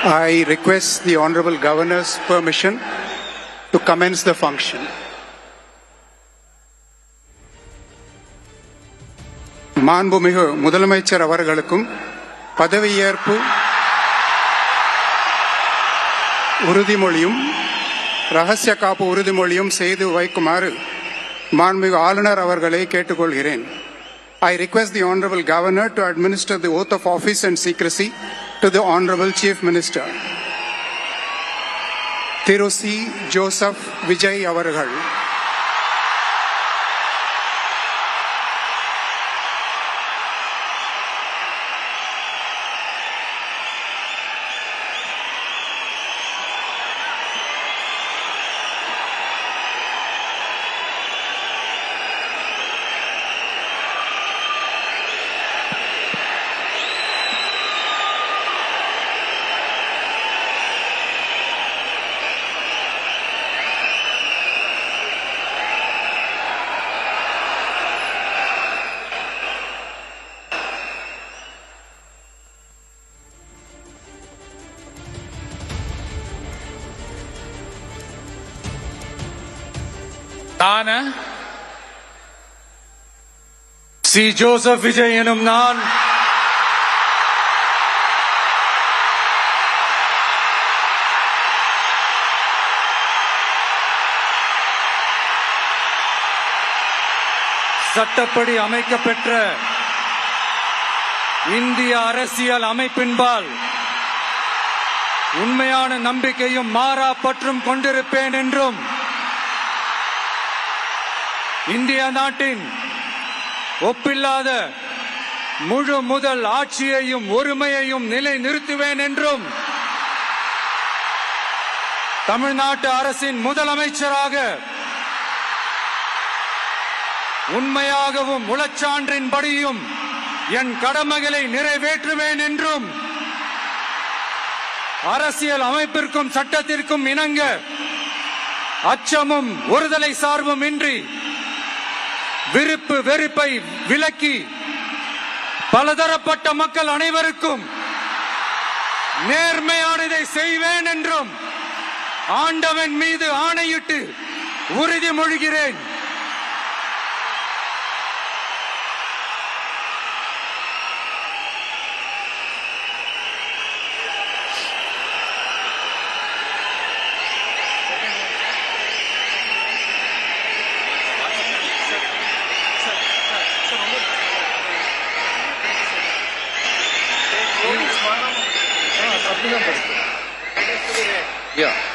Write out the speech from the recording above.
I request the Honorable Governor's permission to commence the function. மாண்புமிகு முதலமைச்சர் அவர்களுக்கும் பதவியேற்பு உறுதிமொழியும் ரகசிய காப்பு உறுதிமொழியும் செய்து வைக்குமாறு மாண்புமிகு ஆளுநர் அவர்களை கேட்டுக்கொள்கிறேன். I request the Honorable Governor to administer the oath of office and secrecy to the Honorable Chief Minister. Thiru C. Joseph Vijay அவர்கள். சி ஜோசப் விஜய் எனும் நான் சட்டப்படி அமைக்கப்பெற்ற இந்திய அரசியல் அமைப்பின்பால் உண்மையான நம்பிக்கையும் மாறா பற்றும் கொண்டிருப்பேன் என்றும் இந்திய நாட்டின் ஒப்பில்லாத முழு முதல் ஆட்சியையும் ஒருமையையும் நிலை நிறுத்துவேன் என்றும் தமிழ்நாட்டு அரசின் முதலமைச்சராக உண்மையாகவும் உளச்சான்றின்படியும் என் கடமைகளை நிறைவேற்றுவேன் என்றும் அரசியல் அமைப்பிற்கும் சட்டத்திற்கும் இணங்க அச்சமும் ஒருதலை சார்பும் இன்றி விருப்பு வெறுப்பை விலக்கி பலதரப்பட்ட மக்கள் அனைவருக்கும் நேர்மையானதை செய்வேன் என்றும் ஆண்டவன் மீது ஆணையிட்டு உறுதிமொழிகிறேன். Yeah.